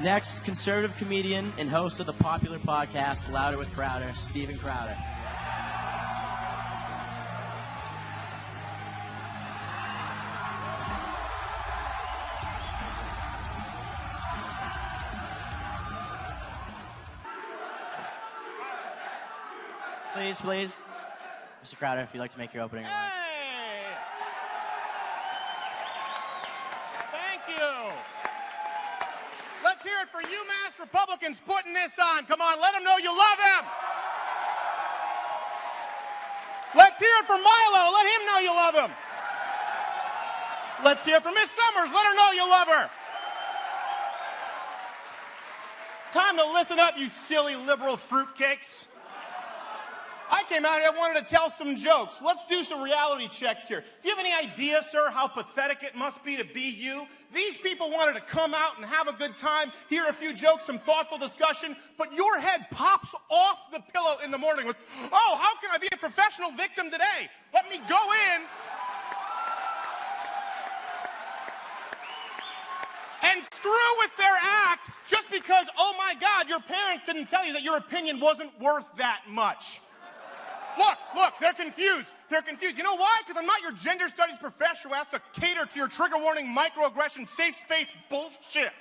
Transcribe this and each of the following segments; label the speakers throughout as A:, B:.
A: Next, conservative comedian and host of the popular podcast Louder with Crowder, Steven Crowder. Please. Mr. Crowder, if you'd like to make your opening remarks.
B: Hey! Thank you. Let's hear it for UMass Republicans putting this on. Come on, let them know you love him. Let's hear it for Milo. Let him know you love him. Let's hear it for Miss Summers. Let her know you love her. Time to listen up, you silly liberal fruitcakes. I came out here, I wanted to tell some jokes. Let's do some reality checks here. Do you have any idea, sir, how pathetic it must be to be you? These people wanted to come out and have a good time, hear a few jokes, some thoughtful discussion, but your head pops off the pillow in the morning with, oh, how can I be a professional victim today? Let me go in and screw with their act just because, oh my God, your parents didn't tell you that your opinion wasn't worth that much. Look, they're confused. You know why? Because I'm not your gender studies professor who has to cater to your trigger warning, microaggression, safe space bullshit.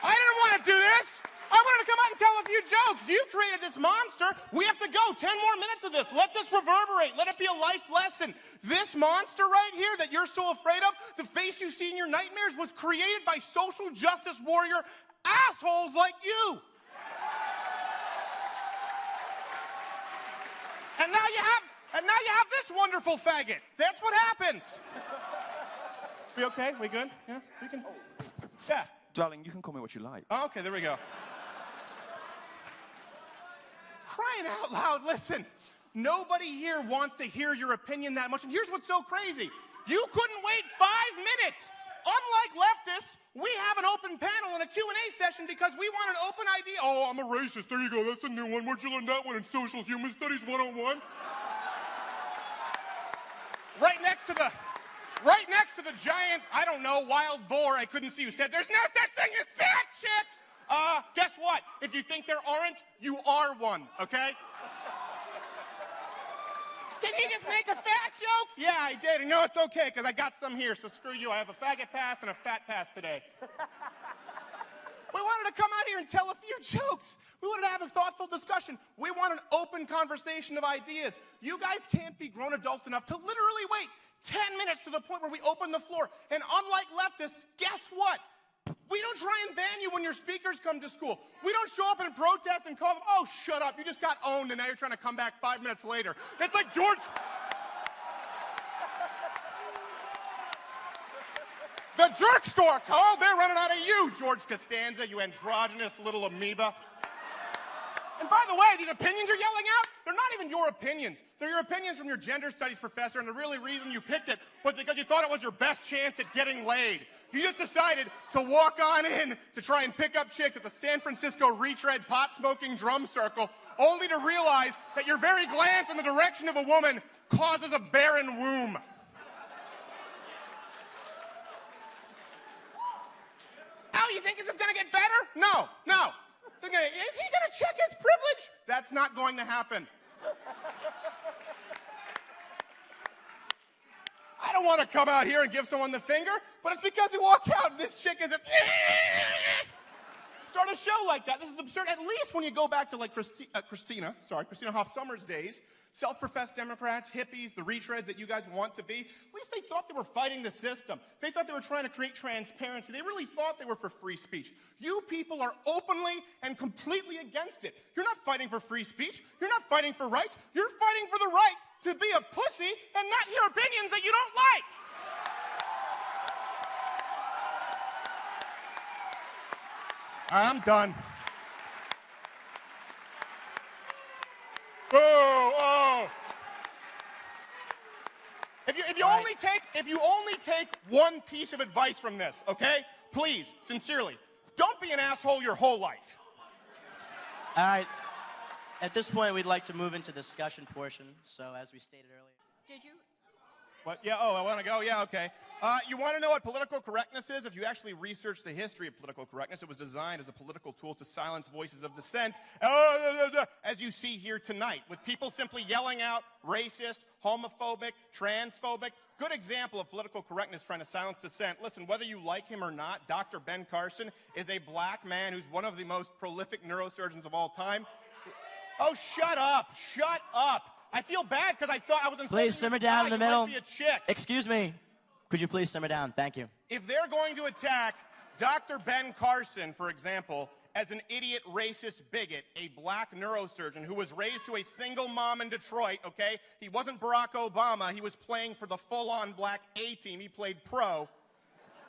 B: I didn't want to do this. I wanted to come out and tell a few jokes. You created this monster. We have to go. 10 more minutes of this. Let this reverberate. Let it be a life lesson. This monster right here that you're so afraid of, the face you see in your nightmares, was created by social justice warrior assholes like you. And now you have this wonderful faggot. That's what happens. We okay? We good? Yeah, we can. Yeah.
C: Darling, you can call me what you like.
B: Oh, okay, there we go. Crying out loud, listen. Nobody here wants to hear your opinion that much. And here's what's so crazy. You couldn't wait 5 minutes. Unlike leftists, we have an open panel and a Q&A session because we want an open idea. Oh, I'm a racist. There you go. That's a new one. Where'd you learn that one in Social Human Studies 101? Right next to the giant, I don't know, wild boar I couldn't see who said there's no such thing as fat chicks. Guess what? If you think there aren't, you are one, okay? Did he just make a fat joke? Yeah, I did. And no, it's okay, because I got some here, so screw you. I have a faggot pass and a fat pass today. We wanted to come out here and tell a few jokes. We wanted to have a thoughtful discussion. We want an open conversation of ideas. You guys can't be grown adults enough to literally wait 10 minutes to the point where we open the floor. And unlike leftists, guess what? We don't try and ban you when your speakers come to school. We don't show up and protest and call them, oh, shut up, you just got owned and now you're trying to come back 5 minutes later. It's like George... The jerk store called, they're running out of you, George Costanza, you androgynous little amoeba. And by the way, these opinions you're yelling out, they're not even your opinions. They're your opinions from your gender studies professor, and the really reason you picked it was because you thought it was your best chance at getting laid. You just decided to walk on in to try and pick up chicks at the San Francisco retread pot-smoking drum circle, only to realize that your very glance in the direction of a woman causes a barren womb. Oh, you think this is going to get better? No. Is he going to check his privilege? That's not going to happen. I don't want to come out here and give someone the finger, but it's because he walked out and this chick is a... Start a show like that. This is absurd. At least when you go back to like Christina Hoff Sommers' days, self-professed Democrats, hippies, the retreads that you guys want to be, at least they thought they were fighting the system. They thought they were trying to create transparency. They really thought they were for free speech. You people are openly and completely against it. You're not fighting for free speech. You're not fighting for rights. You're fighting for the right to be a pussy and not hear opinions that you don't like. All right, I'm done. Oh. If you only take one piece of advice from this, okay? Please, sincerely, don't be an asshole your whole life.
A: All right. At this point, we'd like to move into the discussion portion. So, as we stated earlier.
B: Did you? What? Yeah, oh, I want to go? Yeah, okay. You want to know what political correctness is? If you actually research the history of political correctness, it was designed as a political tool to silence voices of dissent, as you see here tonight, with people simply yelling out racist, homophobic, transphobic. Good example of political correctness trying to silence dissent. Listen, whether you like him or not, Dr. Ben Carson is a black man who's one of the most prolific neurosurgeons of all time. Oh, shut up. Shut up. I feel bad because I thought I was insulting.
A: Please simmer down in the middle.
B: Might be a chick.
A: Excuse me. Could you please simmer down? Thank you.
B: If they're going to attack Dr. Ben Carson, for example, as an idiot, racist bigot, a black neurosurgeon who was raised to a single mom in Detroit, okay? He wasn't Barack Obama. He was playing for the full-on black A-team. He played pro.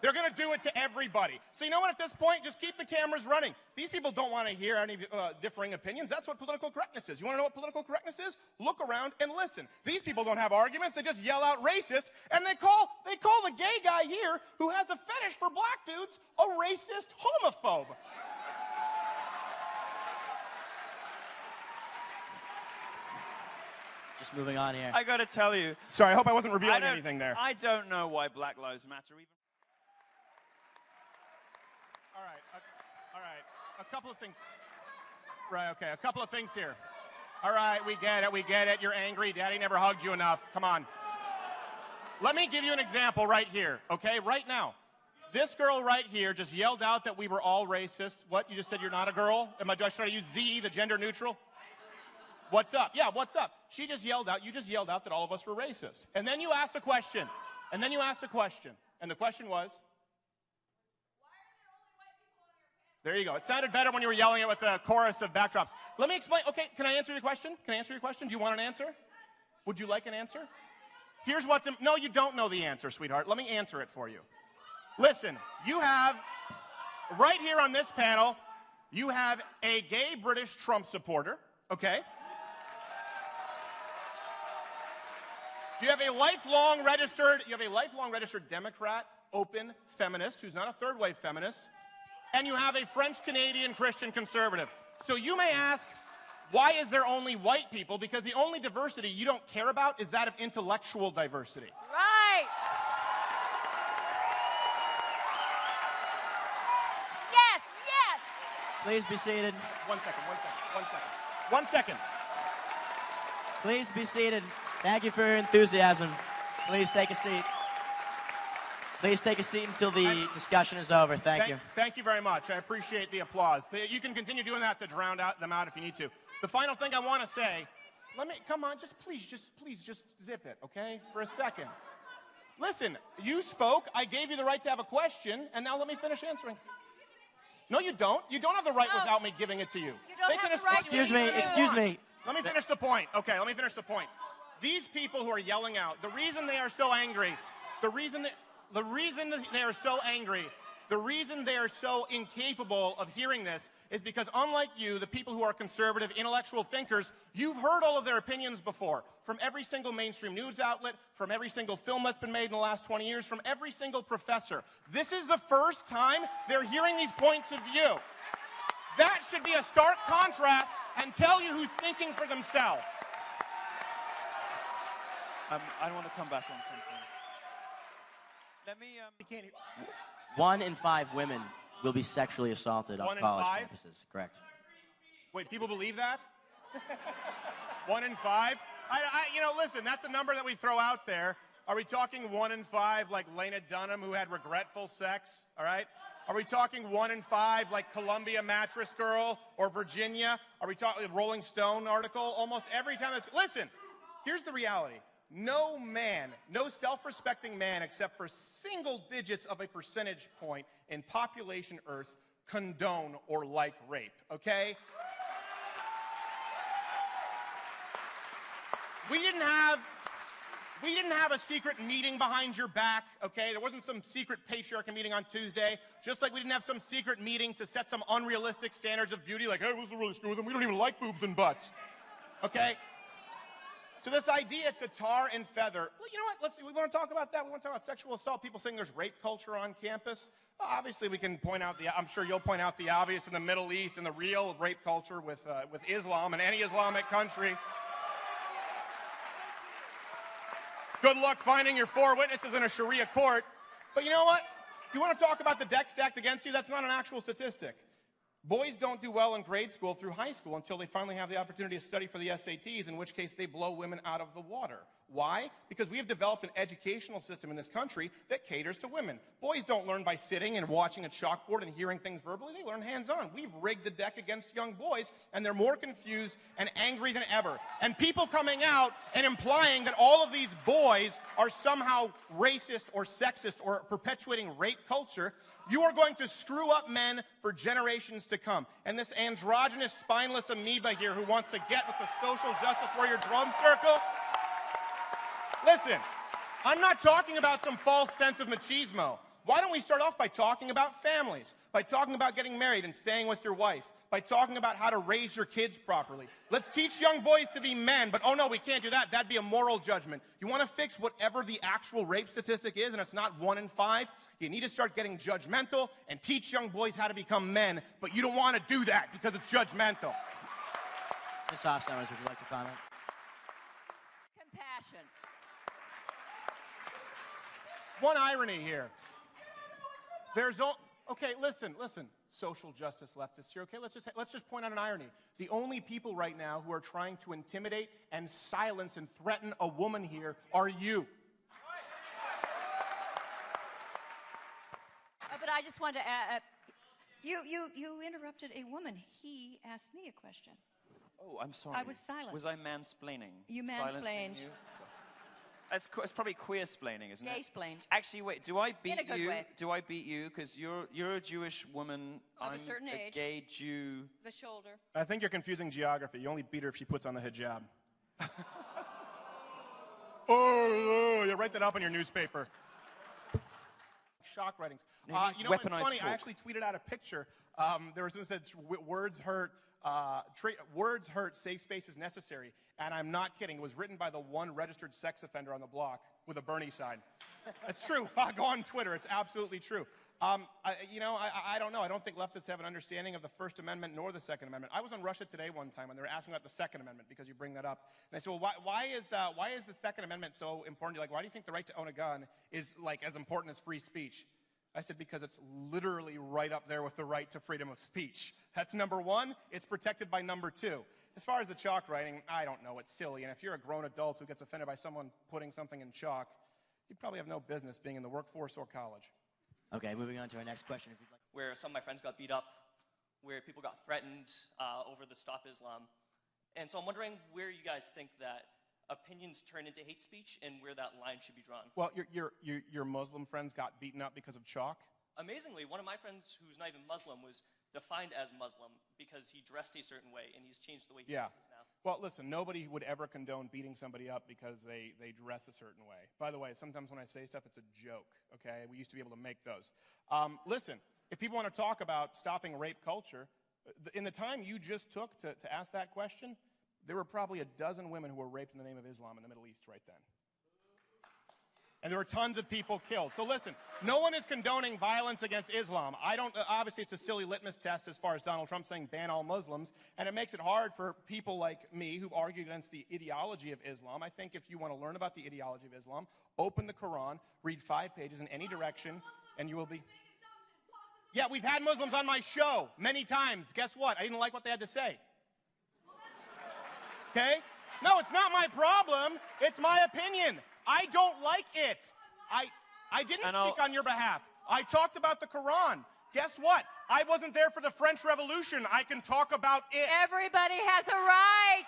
B: They're going to do it to everybody. So you know what, at this point, just keep the cameras running. These people don't want to hear any differing opinions. That's what political correctness is. You want to know what political correctness is? Look around and listen. These people don't have arguments. They just yell out racist, and they call the gay guy here who has a fetish for black dudes a racist homophobe.
A: Just moving on here.
C: I got to tell you.
B: Sorry, I hope I wasn't revealing anything there.
C: I don't know why Black Lives Matter even.
B: All right. A couple of things. Right, okay, a couple of things here. All right, we get it. You're angry. Daddy never hugged you enough. Come on. Let me give you an example right here, okay? Right now. This girl right here just yelled out that we were all racist. What? You just said you're not a girl? Am I just trying to use Z, the gender neutral? What's up? Yeah, what's up? You just yelled out that all of us were racist. And then you asked a question. And the question was? There you go. It sounded better when you were yelling it with a chorus of backdrops. Let me explain. Okay, can I answer your question? Do you want an answer? Would you like an answer? Here's what's... No, you don't know the answer, sweetheart. Let me answer it for you. Listen, you have... Right here on this panel, you have a gay British Trump supporter, okay? You have a lifelong registered Democrat, open feminist, who's not a third-wave feminist, and you have a French-Canadian Christian conservative. So you may ask, why is there only white people? Because the only diversity you don't care about is that of intellectual diversity.
D: Right. Yes, yes.
A: Please be seated.
B: One second.
A: Please be seated. Thank you for your enthusiasm. Please take a seat. Please take a seat until the discussion is over. Thank you.
B: Thank you very much. I appreciate the applause. You can continue doing that to drown them out if you need to. The final thing I want to say, come on, please zip it, okay, for a second. Listen, you spoke, I gave you the right to have a question, and now let me finish answering. No, you don't. You don't have the right without me giving it to you.
D: You don't have the right.
A: Excuse me.
B: Let me finish the point. Okay, let me finish the point. These people who are yelling out, the reason they are so angry, the reason they are so incapable of hearing this is because, unlike you, the people who are conservative, intellectual thinkers, you've heard all of their opinions before, from every single mainstream news outlet, from every single film that's been made in the last 20 years, from every single professor. This is the first time they're hearing these points of view. That should be a stark contrast and tell you who's thinking for themselves.
C: I want to come back on something. Let me...
A: 1 in 5 women will be sexually assaulted on college campuses. Correct.
B: Wait, people believe that? 1 in 5? Listen, that's a number that we throw out there. Are we talking 1 in 5 like Lena Dunham, who had regretful sex? All right? Are we talking 1 in 5 like Columbia Mattress Girl or Virginia? Are we talking a Rolling Stone article? Almost every time. Listen, here's the reality. No man, no self-respecting man, except for single digits of a percentage point in population Earth, condone or like rape, okay? We didn't have a secret meeting behind your back, okay? There wasn't some secret patriarchy meeting on Tuesday, just like we didn't have some secret meeting to set some unrealistic standards of beauty, like, hey, what's the really screw with them? We don't even like boobs and butts, okay? So this idea to tar and feather, well, you know what, we want to talk about that. We want to talk about sexual assault, people saying there's rape culture on campus. Well, obviously, we can point out I'm sure you'll point out the obvious in the Middle East and the real rape culture with Islam and any Islamic country. Good luck finding your 4 witnesses in a Sharia court But you know what? You want to talk about the deck stacked against you? That's not an actual statistic. Boys don't do well in grade school through high school until they finally have the opportunity to study for the SATs, in which case they blow women out of the water. Why? Because we have developed an educational system in this country that caters to women. Boys don't learn by sitting and watching a chalkboard and hearing things verbally. They learn hands-on. We've rigged the deck against young boys, and they're more confused and angry than ever. And people coming out and implying that all of these boys are somehow racist or sexist or perpetuating rape culture, you are going to screw up men for generations to come. And this androgynous, spineless amoeba here who wants to get with the social justice warrior drum circle, listen, I'm not talking about some false sense of machismo. Why don't we start off by talking about families, by talking about getting married and staying with your wife, by talking about how to raise your kids properly. Let's teach young boys to be men, but oh no, we can't do that. That'd be a moral judgment. You want to fix whatever the actual rape statistic is, and it's not 1 in 5, you need to start getting judgmental and teach young boys how to become men, but you don't want to do that because it's judgmental.
A: Ms. Hofstadter, would you like to comment?
D: Compassion.
B: One irony here. Okay, listen. Social justice leftists here. Okay, let's just point out an irony. The only people right now who are trying to intimidate and silence and threaten a woman here are you.
D: But I just wanted to add, you interrupted a woman. He asked me a question.
C: Oh, I'm sorry.
D: I was silent.
C: Was I mansplaining?
D: You
C: Silencing
D: mansplained.
C: you? It's probably queer-splaining, isn't it?
D: Gay-splained.
C: Actually, wait. Do I beat
D: In a good
C: you?
D: way.
C: Do I beat you? Because you're a Jewish woman.
D: Of a
C: I'm
D: certain age.
C: gay Jew.
D: The shoulder.
B: I think you're confusing geography. You only beat her if she puts on the hijab. Oh, you write that up in your newspaper. Shock writings. You know, it's
C: Weaponized
B: funny.
C: talk.
B: I actually tweeted out a picture. There was someone that said, words hurt. Words hurt, safe space is necessary. And I'm not kidding. It was written by the one registered sex offender on the block with a Bernie sign. It's true. Go on Twitter. It's absolutely true. I don't know. I don't think leftists have an understanding of the First Amendment nor the Second Amendment. I was on Russia Today one time, and they were asking about the Second Amendment because you bring that up. And I said, well, why is the Second Amendment so important? You're like, why do you think the right to own a gun is like as important as free speech? I said, because it's literally right up there with the right to freedom of speech. That's number one. It's protected by number two. As far as the chalk writing, I don't know. It's silly. And if you're a grown adult who gets offended by someone putting something in chalk, you probably have no business being in the workforce or college.
A: Okay, moving on to our next question. If you'd like.
E: Where some of my friends got beat up, where people got threatened over the Stop Islam. And so I'm wondering where you guys think that opinions turn into hate speech and where that line should be drawn.
B: Well, your Muslim friends got beaten up because of chalk?
E: Amazingly, one of my friends who's not even Muslim was defined as Muslim because he dressed a certain way, and he's changed the way he dresses now.
B: Well, listen, nobody would ever condone beating somebody up because they dress a certain way. By the way, sometimes when I say stuff, it's a joke, okay? We used to be able to make those. Listen, if people want to talk about stopping rape culture, in the time you just took to ask that question, there were probably a dozen women who were raped in the name of Islam in the Middle East right then. And there were tons of people killed. So listen, no one is condoning violence against Islam. Obviously it's a silly litmus test as far as Donald Trump saying ban all Muslims, and it makes it hard for people like me who argue against the ideology of Islam. I think if you want to learn about the ideology of Islam, open the Quran, read 5 pages in any direction, and you will be... Yeah, we've had Muslims on my show many times. Guess what? I didn't like what they had to say. Okay? No, it's not my problem. It's my opinion. I don't like it. I didn't speak on your behalf. I talked about the Quran. Guess what? I wasn't there for the French Revolution. I can talk about it.
D: Everybody has a right.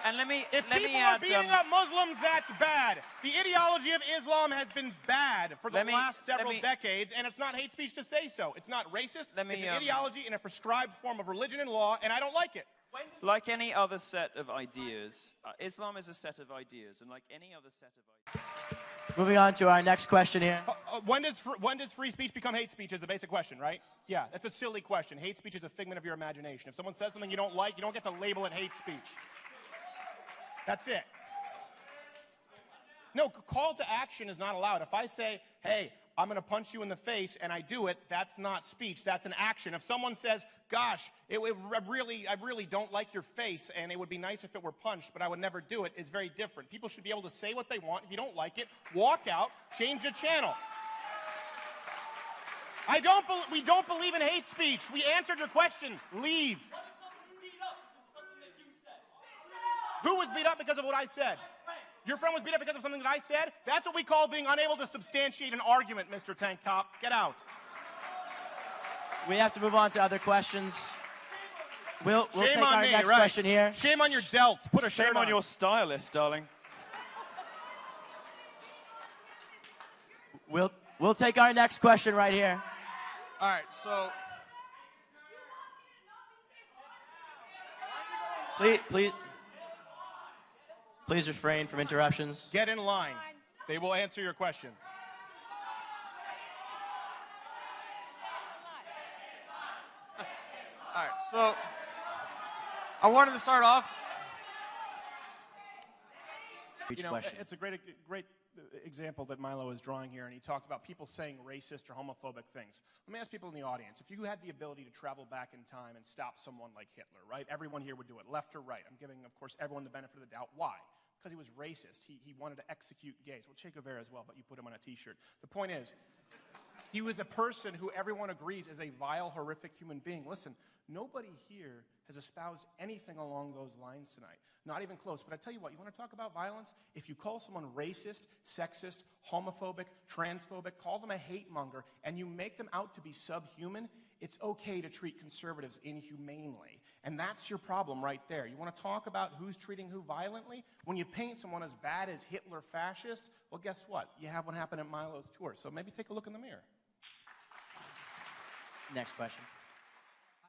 C: And
B: If people are beating up Muslims, that's bad. The ideology of Islam has been bad for the last several decades, and it's not hate speech to say so. It's not racist. It's an ideology in a prescribed form of religion and law, and I don't like it.
C: Like any other set of ideas, Islam is a set of ideas, and like any other set of ideas.
A: Moving on to our next question here.
B: When does free speech become hate speech is the basic question, right? Yeah, that's a silly question. Hate speech is a figment of your imagination. If someone says something you don't like, you don't get to label it hate speech. That's it. No, call to action is not allowed. If I say, hey, I'm going to punch you in the face, and I do it, that's not speech. That's an action. If someone says, gosh, I really don't like your face, and it would be nice if it were punched, but I would never do it, is very different. People should be able to say what they want. If you don't like it, walk out, change the channel. We don't believe in hate speech. We answered your question. Leave. Who was beat up because of what I said? Your friend was beat up because of something that I said? That's what we call being unable to substantiate an argument, Mr. Tank Top. Get out.
A: We have to move on to other questions. We'll take
B: Shame on
A: our
B: me,
A: next
B: right.
A: question here.
B: Shame on your delts. Put a shirt
C: Shame on your stylist, darling.
A: We'll take our next question right here.
F: All right, so
A: Please refrain from interruptions.
B: Get in line. They will answer your question.
F: all right, so I wanted to start off.
A: Each
B: You know,
A: question.
B: it's a great example that Milo is drawing here, and he talked about people saying racist or homophobic things. Let me ask people in the audience, if you had the ability to travel back in time and stop someone like Hitler, right? Everyone here would do it, left or right. I'm giving, of course, everyone the benefit of the doubt. Why? Because he was racist. He wanted to execute gays. Well, Che Guevara as well, but you put him on a T-shirt. The point is, he was a person who everyone agrees is a vile, horrific human being. Listen, nobody here has espoused anything along those lines tonight. Not even close. But I tell you what, you want to talk about violence? If you call someone racist, sexist, homophobic, transphobic, call them a hate monger, and you make them out to be subhuman, it's okay to treat conservatives inhumanely. And that's your problem right there. You want to talk about who's treating who violently? When you paint someone as bad as Hitler fascist, well, guess what? You have what happened at Milo's tour. So maybe take a look in the mirror.
A: Next question.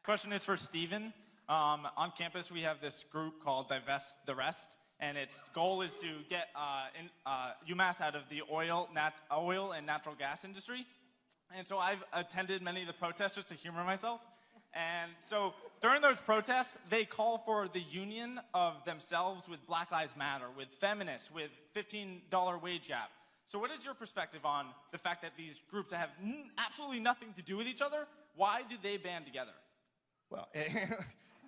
G: Question is for Steven. On campus, we have this group called Divest the Rest, and its goal is to get UMass out of the oil and natural gas industry. And so I've attended many of the protests just to humor myself. And so during those protests, they call for the union of themselves with Black Lives Matter, with feminists, with $15 wage gap. So what is your perspective on the fact that these groups that have absolutely nothing to do with each other, why do they band together?
B: Well,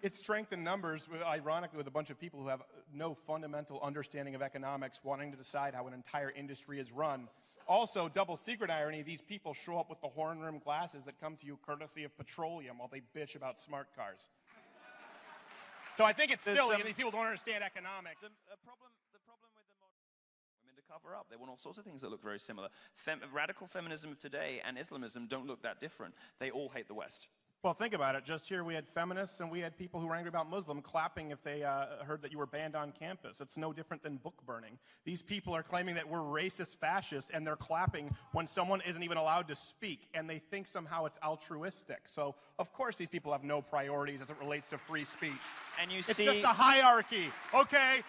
B: it's strength in numbers, ironically, with a bunch of people who have no fundamental understanding of economics wanting to decide how an entire industry is run. Also, double secret irony, these people show up with the horn-rimmed glasses that come to you courtesy of petroleum while they bitch about smart cars. So I think it's silly, and these people don't understand economics.
C: The problem with the modern women to cover up. They want all sorts of things that look very similar. Radical feminism of today and Islamism don't look that different. They all hate the West.
B: Well, think about it. Just here we had feminists and we had people who were angry about Muslim clapping if they heard that you were banned on campus. It's no different than book burning. These people are claiming that we're racist fascists, and they're clapping when someone isn't even allowed to speak, and they think somehow it's altruistic. So, of course, these people have no priorities as it relates to free speech.
C: And
B: It's just a hierarchy. Okay,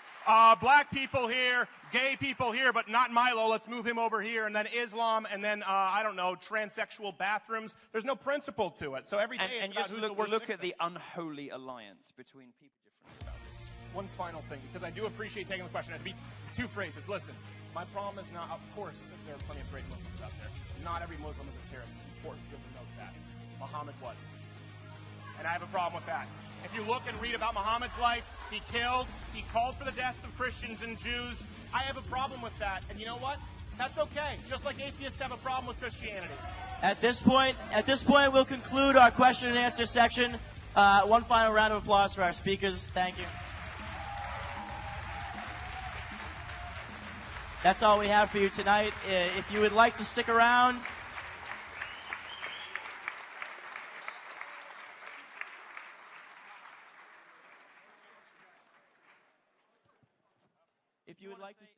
B: black people here, gay people here, but not Milo. Let's move him over here. And then Islam, and then, I don't know, transsexual bathrooms. There's no principle to it. So every day it's about
C: just
B: who's the worst
C: look at
B: victim.
C: the unholy alliance between people different about this.
B: One final thing, because I do appreciate taking the question. It'd be two phrases. Listen, my problem is not, of course, there are plenty of great Muslims out there. Not every Muslim is a terrorist. It's important to note that. Muhammad was. And I have a problem with that. If you look and read about Muhammad's life, he killed, he called for the death of Christians and Jews. I have a problem with that. And you know what? That's okay. Just like atheists have a problem with Christianity.
A: At this point, we'll conclude our question and answer section. One final round of applause for our speakers. Thank you. That's all we have for you tonight. If you would like to stick around, if you would like to stick